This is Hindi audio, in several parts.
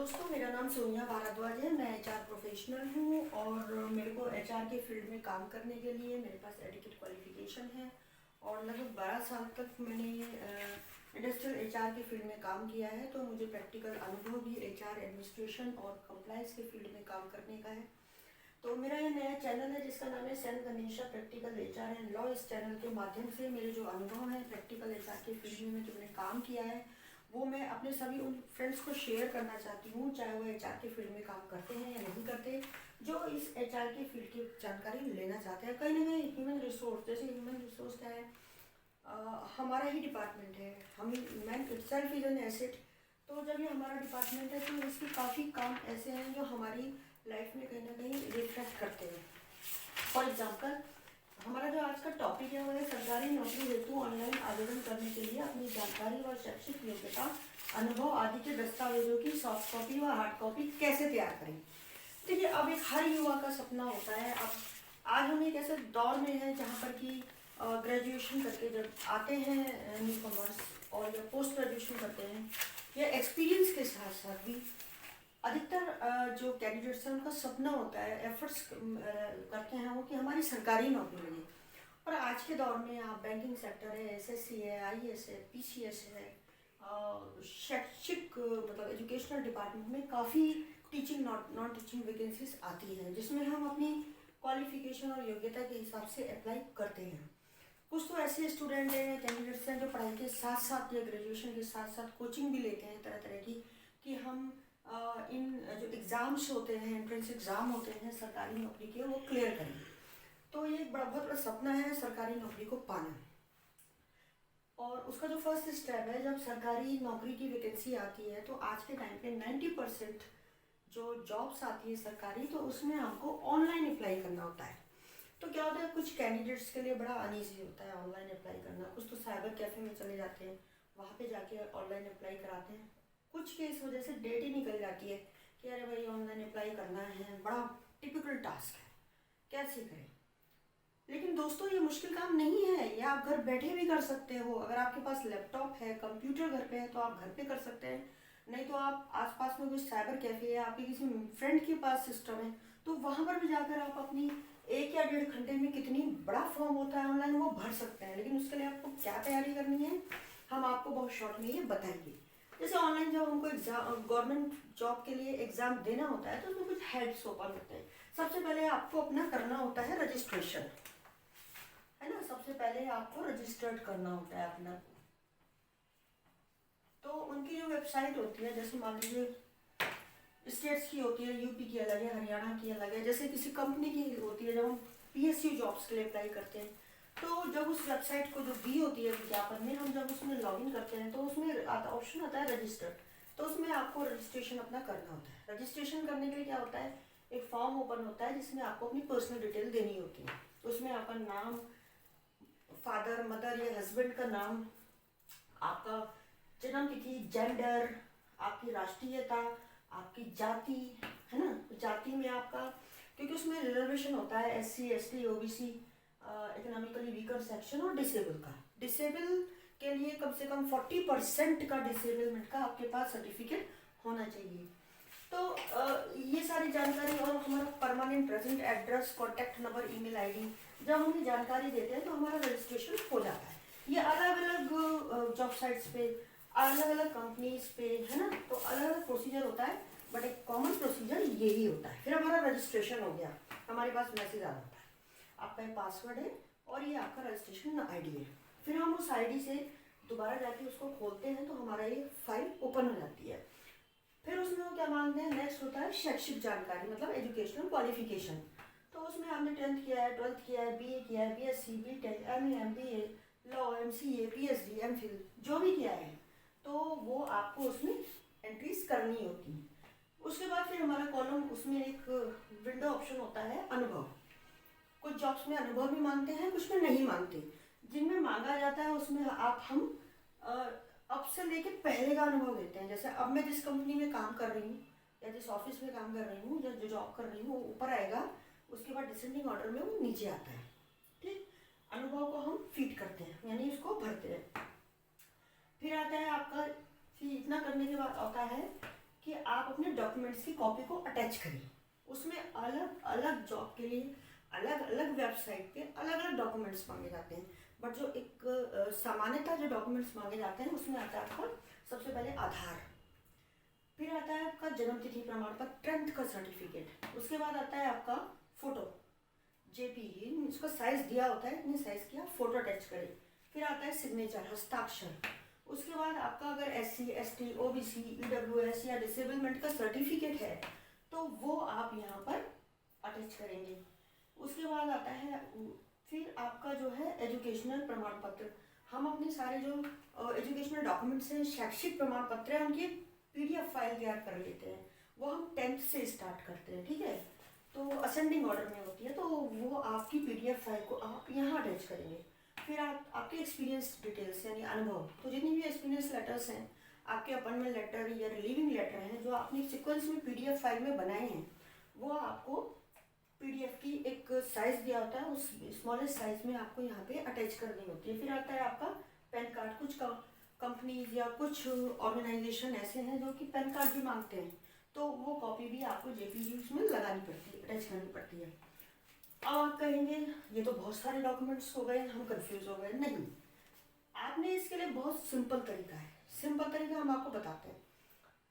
दोस्तों, मेरा नाम सोनिया भारद्वाज है। मैं एचआर प्रोफेशनल हूँ और मेरे को एचआर के फील्ड में काम करने के लिए मेरे पास एडिक्वेट क्वालिफिकेशन है और लगभग 12 साल तक मैंने इंडस्ट्रियल एचआर के फील्ड में काम किया है। तो मुझे प्रैक्टिकल अनुभव भी एचआर एडमिनिस्ट्रेशन और कंप्लायंस के फील्ड में काम करने का है। तो मेरा ये नया चैनल है जिसका नाम है Sen Ganisha practical HR and law. इस चैनल के माध्यम से मेरे जो अनुभव हैं प्रैक्टिकल एचआर के फील्ड में जो मैंने काम किया है वो मैं अपने सभी उन फ्रेंड्स को शेयर करना चाहती हूँ, चाहे वो एचआर के फील्ड में काम करते हैं या नहीं करते, जो इस एचआर के फील्ड की जानकारी लेना चाहते हैं। कहीं ना कहीं ह्यूमन रिसोर्स, जैसे ह्यूमन रिसोर्स क्या है, हमारा ही डिपार्टमेंट है, हम man itself is an asset. तो जब ये हमारा डिपार्टमेंट है तो इसके काफ़ी काम ऐसे हैं जो हमारी लाइफ में कहीं ना कहीं रिफ्लेक्ट करते हैं। फॉर एग्जाम्पल, हमारा जो आज का टॉपिक है वो है सरकारी नौकरी हेतु ऑनलाइन आवेदन करने के लिए अपनी जानकारी और शैक्षिक योग्यता, अनुभव आदि के दस्तावेजों की सॉफ्ट कॉपी व हार्ड कॉपी कैसे तैयार करें। देखिए, अब एक हर युवा का सपना होता है। अब आज हम एक ऐसे दौर में हैं जहाँ पर कि ग्रेजुएशन करके जब आते हैं न्यू कॉमर्स और या पोस्ट ग्रेजुएशन करते हैं या एक्सपीरियंस के साथ साथ भी अधिकतर जो कैंडिडेट्स हैं उनका सपना होता है, एफर्ट्स करते हैं वो कि हमारी सरकारी नौकरी लगे। और आज के दौर में आप बैंकिंग सेक्टर है, एसएससी है, आईएएस है, पीसीएस है, शैक्षिक मतलब एजुकेशनल डिपार्टमेंट में काफ़ी टीचिंग नॉन टीचिंग वैकेंसीज आती हैं जिसमें हम अपनी क्वालिफिकेशन और योग्यता के हिसाब से अप्लाई करते हैं। कुछ तो ऐसे स्टूडेंट हैं, कैंडिडेट्स हैं जो पढ़ाई के साथ साथ या ग्रेजुएशन के साथ साथ कोचिंग भी लेते हैं तरह तरह की, कि हम इन जो एग्ज़ाम्स होते हैं, एंट्रेंस एग्ज़ाम होते हैं सरकारी नौकरी के, वो क्लियर करें। तो ये एक बहुत बड़ा सपना है सरकारी नौकरी को पाना। और उसका जो फर्स्ट स्टेप है, जब सरकारी नौकरी की वैकेंसी आती है तो आज के टाइम पे 90% जो जॉब्स आती है सरकारी, तो उसमें हमको ऑनलाइन अप्लाई करना होता है। तो क्या होता है, कुछ कैंडिडेट्स के लिए बड़ा अनईजी होता है ऑनलाइन अप्लाई करना। कुछ तो साइबर कैफ़े में चले जाते हैं, वहाँ पे जाके ऑनलाइन अप्लाई कराते हैं। कुछ के इस वजह से डेट ही निकल जाती है कि अरे भाई ऑनलाइन अप्लाई करना है, बड़ा टिपिकल टास्क है, कैसे करें। लेकिन दोस्तों, ये मुश्किल काम नहीं है, ये आप घर बैठे भी कर सकते हो। अगर आपके पास लैपटॉप है, कंप्यूटर घर पे है तो आप घर पे कर सकते हैं। नहीं तो आप आसपास में कोई साइबर कैफ़े है, आपके किसी फ्रेंड के पास सिस्टम है, तो वहाँ पर भी जाकर आप अपनी 1 या 1.5 घंटे में कितनी बड़ा फॉर्म होता है ऑनलाइन वो भर सकते हैं। लेकिन उसके लिए आपको क्या तैयारी करनी है, हम आपको बहुत शॉर्ट में ये बताएंगे। जैसे ऑनलाइन जब हमको एग्जाम, गवर्नमेंट जॉब के लिए एग्ज़ाम देना होता है तो उसमें कुछ हेड्स ओपन होते हैं। सबसे पहले आपको अपना करना होता है रजिस्ट्रेशन, है ना। सबसे पहले आपको रजिस्टर्ड करना होता है अपना। तो उनकी जो वेबसाइट होती है, जैसे मान लीजिए स्टेट्स की होती है, यूपी की अलग है, हरियाणा की अलग है। जैसे किसी कंपनी की होती है, जब हम पीएसयू जॉब्स के लिए अप्लाई करते हैं तो जब उस वेबसाइट को जो दी होती है विज्ञापन में, हम जब उसमें लॉगिन करते हैं तो उसमें ऑप्शन आता है रजिस्टर्ड। तो उसमें आपको रजिस्ट्रेशन अपना करना होता है। रजिस्ट्रेशन करने के लिए क्या होता है, एक फॉर्म ओपन होता है जिसमें आपको अपनी पर्सनल डिटेल देनी होती है। उसमें आपका नाम, फादर मदर या हस्बैंड का नाम, आपका जन्म तिथि, जेंडर, आपकी राष्ट्रीयता, आपकी जाति, है ना। जाति में आपका, क्योंकि उसमें रिजर्वेशन होता है SC, ST, OBC, economically weaker section और डिसेबल का। डिसेबल के लिए कम से कम 40% का डिसेबलमेंट का आपके पास सर्टिफिकेट होना चाहिए। तो ये सारी जानकारी और हमारा permanent present address, contact number, email ID जब हम ये जानकारी देते हैं तो हमारा रजिस्ट्रेशन हो जाता है। ये अलग अलग जॉब साइट्स पे, अलग अलग कंपनीज पे, है ना। तो अलग अलग प्रोसीजर होता है, बट एक कॉमन प्रोसीजर यही होता है। फिर हमारा रजिस्ट्रेशन हो गया, हमारे पास मैसेज आ जाता है, आपका पासवर्ड है और ये आपका रजिस्ट्रेशन आईडी है। फिर हम उस आईडी से दोबारा जाके उसको खोलते हैं तो हमारा ये फाइल ओपन हो जाती है। फिर उसमें वो क्या मांगते हैं, नेक्स्ट होता है शैक्षिक जानकारी, मतलब एजुकेशनल क्वालिफिकेशन। तो उसमें आपने 10th किया है, 12th किया है, बीए किया है, BSc, BTech, MA, MBA, law, MCA, PhD, MPhil जो भी किया है, तो वो आपको उसमें एंट्रीज करनी होती है। उसके बाद फिर हमारा कॉलम, उसमें एक विंडो ऑप्शन होता है अनुभव। कुछ जॉब्स में अनुभव भी मांगते हैं, कुछ में नहीं मांगते। जिनमें मांगा जाता है उसमें हम अब से लेके पहले का अनुभव देते हैं। जैसे अब मैं जिस कंपनी में काम कर रही हूँ या जिस ऑफिस में काम कर रही हूँ, जो जॉब कर रही हूँ, वो ऊपर आएगा, उसके बाद डिसेंडिंग ऑर्डर में वो नीचे आता है। ठीक, अनुभव को हम फीड करते हैं, यानी उसको भरते हैं। फिर आता है आपका, फिर इतना करने के बाद आता है कि आप अपने डॉक्यूमेंट्स की कॉपी को अटैच करिए। उसमें अलग अलग जॉब के लिए अलग अलग वेबसाइट पे अलग अलग डॉक्यूमेंट्स मांगे जाते हैं, बट जो एक सामान्यतः जो डॉक्यूमेंट्स मांगे जाते हैं उसमें आता है आपका सबसे पहले आधार, फिर आता है आपका जन्म तिथि प्रमाण पत्र, 10th का सर्टिफिकेट, उसके बाद आता है आपका फोटो जेपीजी, उसका साइज दिया होता है, इतने साइज किया, फोटो अटैच करें। फिर आता है सिग्नेचर, हस्ताक्षर। उसके बाद आपका अगर SC ST OBC EWS या डिसेबलमेंट का सर्टिफिकेट है तो वो आप यहाँ पर अटैच करेंगे। उसके बाद आता है फिर आपका जो है एजुकेशनल प्रमाण पत्र। हम अपने सारे जो एजुकेशनल डॉक्यूमेंट्स हैं, शैक्षिक प्रमाण पत्र हैं, उनकी PDF फाइल तैयार कर लेते हैं। वो हम 10th से स्टार्ट करते हैं, ठीक है, तो असेंडिंग ऑर्डर में होती है, तो वो आपकी PDF फाइल को आप यहाँ अटैच करेंगे। फिर आपके एक्सपीरियंस डिटेल्स यानी अनुभव, तो जितनी भी एक्सपीरियंस लेटर्स हैं, आपके अपॉइंटमेंट लेटर या रिलीविंग लेटर हैं जो आपने सीक्वेंस में PDF फाइल में बनाए हैं, वो आपको PDF की एक साइज दिया होता है, उस स्मॉलेस्ट साइज में आपको यहाँ पे अटैच करनी होती है। फिर आता है आपका पैन कार्ड। कुछ कंपनीज या कुछ ऑर्गेनाइजेशन ऐसे हैं जो कि पैन कार्ड भी मांगते हैं, तो वो कॉपी भी आपको JPG उसमें लगानी पड़ती है, अटैच करनी पड़ती है। अब आप कहेंगे ये तो बहुत सारे डॉक्यूमेंट्स हो गए, हम कंफ्यूज हो गए। नहीं, आपने इसके लिए बहुत सिंपल तरीका है। सिंपल तरीका हम आपको बताते हैं।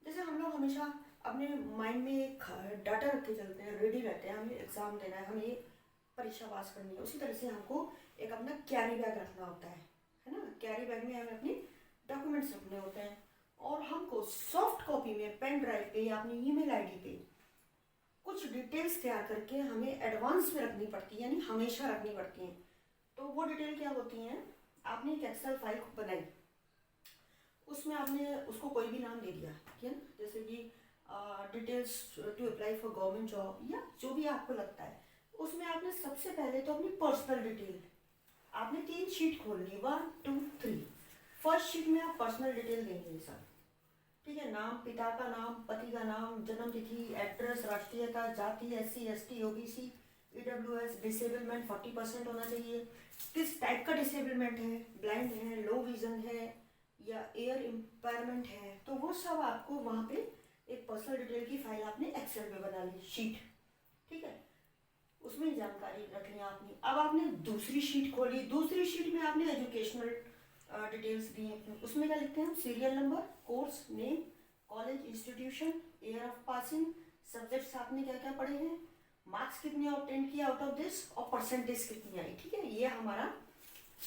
जैसे हम लोग हमेशा अपने माइंड में एक डाटा रख के चलते हैं, रेडी रहते हैं, हमें एग्ज़ाम देना है, हमें परीक्षा पास करनी है, उसी तरह से हमको एक अपना कैरी बैग रखना होता है ना। कैरी बैग में हमें अपने डॉक्यूमेंट्स रखने होते हैं, और हमको सॉफ्ट कॉपी में पेन ड्राइव पे या अपनी ईमेल आईडी पे कुछ डिटेल्स तैयार करके हमें एडवांस में रखनी पड़ती है, यानी हमेशा रखनी पड़ती हैं। तो वो डिटेल क्या होती हैं, आपने एक एक्सेल फाइल बनाई, उसमें आपने उसको कोई भी नाम दे दिया, ठीक है ना, जैसे कि details to apply for government job या जो भी आपको लगता है। उसमें आपने सबसे पहले तो अपनी पर्सनल डिटेल, आपने 3 शीट खोल ली, 1 2 3। फर्स्ट शीट में आप पर्सनल डिटेल देंगे सब, ठीक है, नाम, पिता का नाम, पति का नाम, जन्म तिथि, एड्रेस, राष्ट्रीयता, जाति, SC ST OBC EWS, disablement 40% होना चाहिए, किस टाइप का डिसेबलमेंट है, ब्लाइंड है, लो विजन है या एयर इम्पायरमेंट है, तो वो सब आपको वहाँ पे एक पर्सनल डिटेल की फाइल आपने एक्सेल में बना ली शीट, ठीक है, उसमें जानकारी रख ली आपने। अब आपने दूसरी शीट खोली, दूसरी शीट में आपने एजुकेशनल डिटेल्स दी हैं। उसमें क्या लिखते हैं हम, serial number, course name, college institution, year of passing, subjects आपने क्या क्या पढ़े हैं, मार्क्स कितने ऑब्टेन किया आउट ऑफ दिस, और परसेंटेज कितनी आई, ठीक है। ये हमारा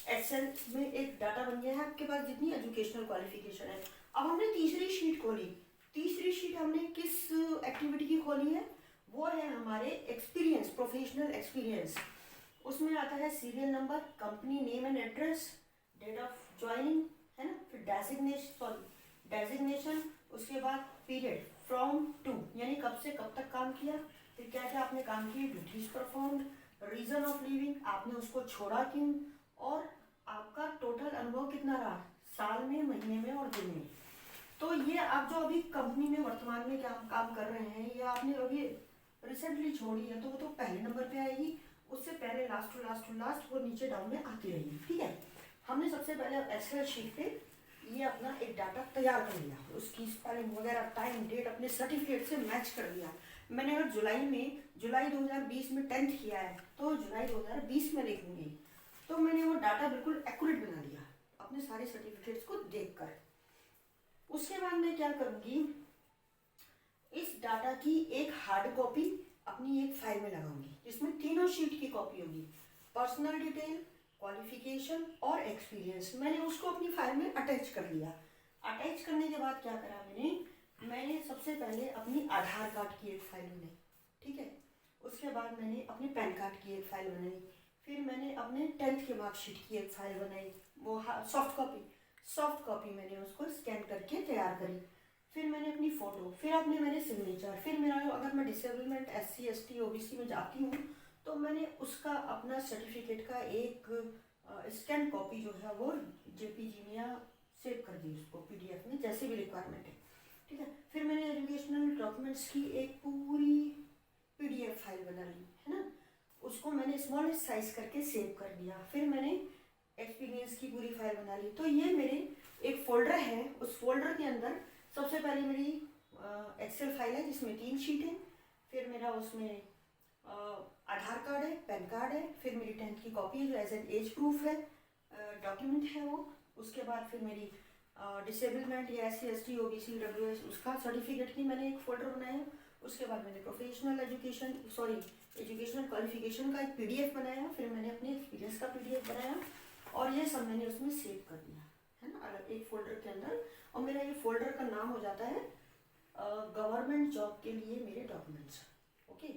एक्सेल में एक डाटा बन गया है आपके पास जितनी एजुकेशनल क्वालिफिकेशन है। अब हमने तीसरी शीट खोली, तीसरी शीट हमने किस एक्टिविटी की खोली है, वो है हमारे एक्सपीरियंस, प्रोफेशनल एक्सपीरियंस। उसमें आता है serial number, company name and address, date of joining, है ना, फिर डेजिग्नेशन, उसके बाद पीरियड फ्रॉम टू, यानी कब से कब तक काम किया, फिर क्या क्या आपने काम किए, duties performed, reason of leaving, आपने उसको छोड़ा क्यों, और आपका टोटल अनुभव कितना रहा, साल में, महीने में और दिन में। तो ये आप जो अभी कंपनी में वर्तमान में क्या काम कर रहे हैं, या आपने अभी रिसेंटली छोड़ी है, तो वो तो पहले नंबर पे आएगी, उससे पहले last to last to last वो नीचे डाउन में आती रहेगी, ठीक है। हमने सबसे पहले एक्सेल शीट पे ये अपना एक डाटा तैयार कर लिया, उसकी स्पेलिंग वगैरह, टाइम, डेट अपने सर्टिफिकेट से मैच कर दिया। मैंने अगर जुलाई 2020 में 10th किया है तो जुलाई 2020 में लिखूंगी, तो मैंने वो डाटा बिल्कुल एक्यूरेट बना दिया अपने सारे सर्टिफिकेट्स को देखकर। उसके बाद मैं क्या करूँगी, इस डाटा की एक हार्ड कॉपी अपनी एक फाइल में लगाऊंगी जिसमें तीनों शीट की कॉपी होगी, पर्सनल डिटेल, क्वालिफिकेशन और एक्सपीरियंस। मैंने उसको अपनी फाइल में अटैच कर लिया। अटैच करने के बाद क्या करा मैंने सबसे पहले अपनी आधार कार्ड की एक फाइल बनाई, ठीक है, उसके बाद मैंने अपने पैन कार्ड की एक फाइल बनाई, फिर मैंने अपने 10th के मार्कशीट की एक फाइल बनाई, वो सॉफ्ट कॉपी मैंने उसको स्कैन करके तैयार करी, फिर मैंने अपनी फ़ोटो, फिर अपने मैंने सिग्नेचर, फिर मेरा अगर मैं डिसेबलमेंट SC ST OBC में जाती हूँ तो मैंने उसका अपना सर्टिफिकेट का एक स्कैन कॉपी जो है वो JPG में या सेव कर दी उसको PDF में, जैसे भी रिक्वायरमेंट है, ठीक है। फिर मैंने एजुकेशनल डॉक्यूमेंट्स की एक पूरी PDF फाइल बना ली, है ना, उसको मैंने स्मॉलेस्ट साइज करके सेव कर दिया। फिर मैंने एक्सपीरियंस की पूरी फाइल बना ली। तो ये मेरे एक फोल्डर है, उस फोल्डर के अंदर सबसे पहले मेरी एक्सेल फाइल है जिसमें 3 शीट है। फिर मेरा उसमें आधार कार्ड है, पैन कार्ड है, फिर मेरी 10th की कॉपी है जो एज एन एज प्रूफ है, डॉक्यूमेंट है वो। उसके बाद फिर मेरी डिसेबलमेंट या SC ST OBC WS उसका सर्टिफिकेट की मैंने एक फोल्डर बनाया। उसके बाद मैंने प्रोफेशनल एजुकेशनल क्वालिफिकेशन का एक PDF बनाया। फिर मैंने अपने एक्सपीरियंस का PDF बनाया और ये सब मैंने उसमें सेव कर दिया है ना, अलग एक फोल्डर के अंदर। और मेरा ये फोल्डर का नाम हो जाता है गवर्नमेंट जॉब के लिए मेरे डॉक्यूमेंट्स। ओके,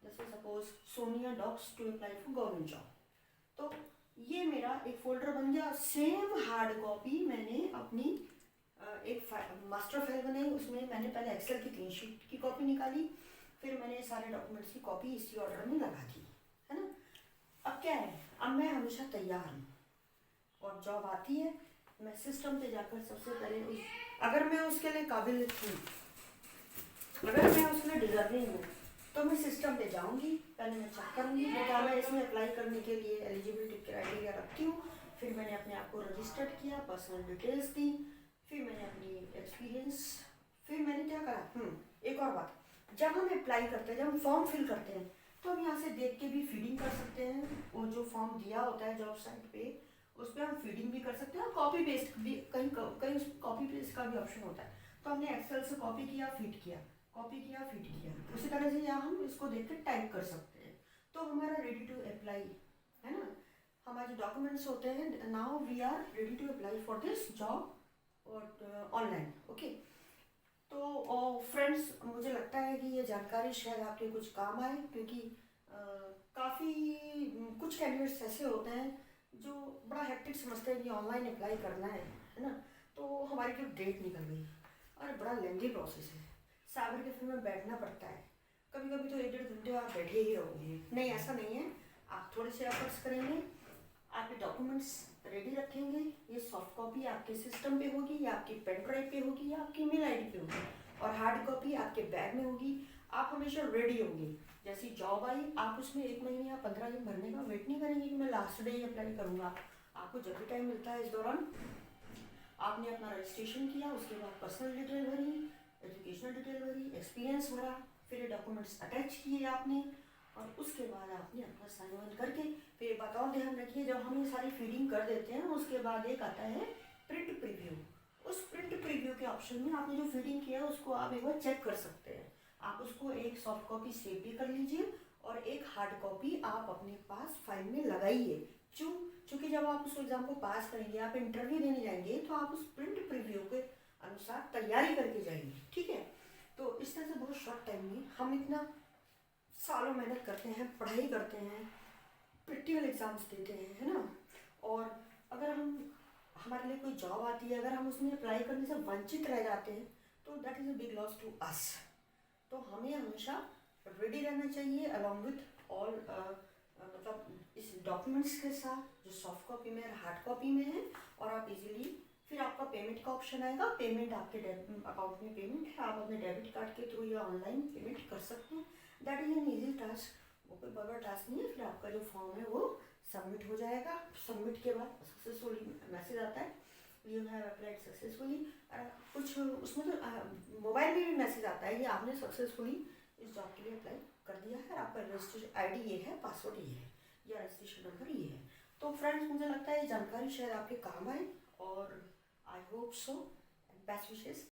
जैसे suppose Sonia docs to apply for government job, तो ये मेरा एक फोल्डर बन गया। सेम हार्ड कॉपी मैंने अपनी एक मास्टर फाइल बनाई, उसमें मैंने पहले एक्सेल की 3 शीट की कॉपी निकाली, फिर मैंने सारे डॉक्यूमेंट्स की कॉपी इसी ऑर्डर में लगा दी, है ना। अब क्या है, अब मैं हमेशा तैयार हूँ और जॉब आती है, मैं सिस्टम पे जाकर सबसे पहले अगर मैं उसके लिए काबिल हूँ, अगर मैं उसमें डिजर्विंग हूँ, तो मैं सिस्टम पे जाऊँगी, पहले मैं चेक करूँगी क्या मैं इसमें अप्लाई करने के लिए एलिजिबिलिटी क्राइटेरिया रखती हूँ। फिर मैंने अपने आप को रजिस्टर्ड किया, पर्सनल डिटेल्स दी, फिर मैंने अपनी एक्सपीरियंस, फिर मैंने क्या करा, एक और बात, जब हम अप्लाई करते हैं, जब हम फॉर्म फिल करते हैं, तो हम यहाँ से देख के भी फीडिंग कर सकते हैं। वो जो फॉर्म दिया होता है जॉब साइट पे, उस पर हम फीडिंग भी कर सकते हैं और कॉपी पेस्ट भी, कहीं कहीं कॉपी पेस्ट का भी ऑप्शन होता है। तो हमने एक्सेल से कॉपी किया, फीड किया, कॉपी किया, फिट किया, उसी तरह से यहाँ हम इसको देख कर टाइप कर सकते हैं। तो हमारा रेडी टू अप्लाई है ना, हमारे जो डॉक्यूमेंट्स होते हैं, now we are ready to apply for this job और ऑनलाइन। ओके, तो फ्रेंड्स, मुझे लगता है कि ये जानकारी शायद आपके कुछ काम आए, क्योंकि काफ़ी कुछ कैंडिडेट्स ऐसे होते हैं जो बड़ा हेक्टिक समझते हैं कि ऑनलाइन अप्लाई करना है ना। तो हमारी जो डेट निकल गई, और बड़ा लेंदी प्रोसेस है, साइबर कैफे में बैठना पड़ता है, कभी कभी तो 1-1.5 घंटे आप बैठे ही रहोगे। नहीं, ऐसा नहीं है, आप थोड़े से एफर्ट्स करेंगे, आपके डॉक्यूमेंट्स रेडी रखेंगे, ये सॉफ्ट कॉपी आपके सिस्टम पे होगी, या आपकी पेन ड्राइव पे होगी, या आपकी मेल ID पे होगी, और हार्ड कॉपी आपके बैग में होगी। आप हमेशा रेडी होंगे, जैसी जॉब आई आप उसमें 1 महीने या 15 दिन भरने का वेट नहीं करेंगे कि मैं लास्ट डे ही अप्लाई करूँगा। आपको जब भी टाइम मिलता है इस दौरान आपने अपना रजिस्ट्रेशन किया, उसके बाद पर्सनल डिटेल भरी, एजुकेशनल डिटेल भरी, एक्सपीरियंस भरा, फिर ये डॉक्यूमेंट्स अटैच किए आपने, और उसके बाद आपने अपना साइन वन करके, फिर एक बात और ध्यान रखिए, जब हम ये सारी फीडिंग कर देते हैं उसके बाद एक आता है प्रिंट प्रीव्यू। उस प्रिंट प्रीव्यू के ऑप्शन में आपने जो फीडिंग किया है उसको आप एक बार चेक कर सकते हैं। आप उसको एक सॉफ्ट कॉपी सेव भी कर लीजिए और एक हार्ड कॉपी आप अपने पास फाइल में लगाइए। चूँकि जब आप उस एग्ज़ाम को पास करेंगे, आप इंटरव्यू देने जाएंगे, तो आप उस प्रिंट प्रीव्यू के अनुसार तैयारी करके जाएंगे, ठीक है। तो इस तरह से बहुत शॉर्ट टाइम में हम इतना सालों मेहनत करते हैं, पढ़ाई करते हैं, प्रैक्टिकल एग्जाम्स देते हैं, है ना। और अगर हमारे लिए कोई जॉब आती है, अगर हम उसमें अप्लाई करने से वंचित रह जाते हैं, तो that is a big loss to us. तो हमें हमेशा रेडी रहना चाहिए अलॉन्ग विथ ऑल, मतलब इस डॉक्यूमेंट्स के साथ जो सॉफ्ट कॉपी में और हार्ड कॉपी में है। और आप इजीली, फिर आपका पेमेंट का ऑप्शन आएगा, पेमेंट आपके अकाउंट में पेमेंट है, आप अपने डेबिट कार्ड के थ्रू या ऑनलाइन पेमेंट कर सकते हैं। That is an easy task, वो कोई बड़ा टास्क नहीं है। फिर आपका जो फॉर्म है वो सबमिट हो जाएगा। सबमिट के बाद सक्सेसफुली मैसेज आता है, यू हैव अप्लाइड सक्सेसफुली। कुछ उसमें तो मोबाइल में भी मैसेज आता है कि आपने सक्सेसफुली इस जॉब के लिए अप्लाई कर दिया है, आपका रजिस्ट्रेशन ID ये है, पासवर्ड ये है, या रजिस्ट्रेशन नंबर ये है। तो फ्रेंड्स, मुझे लगता है ये जानकारी शायद आपके काम आए, और I hope so, best wishes.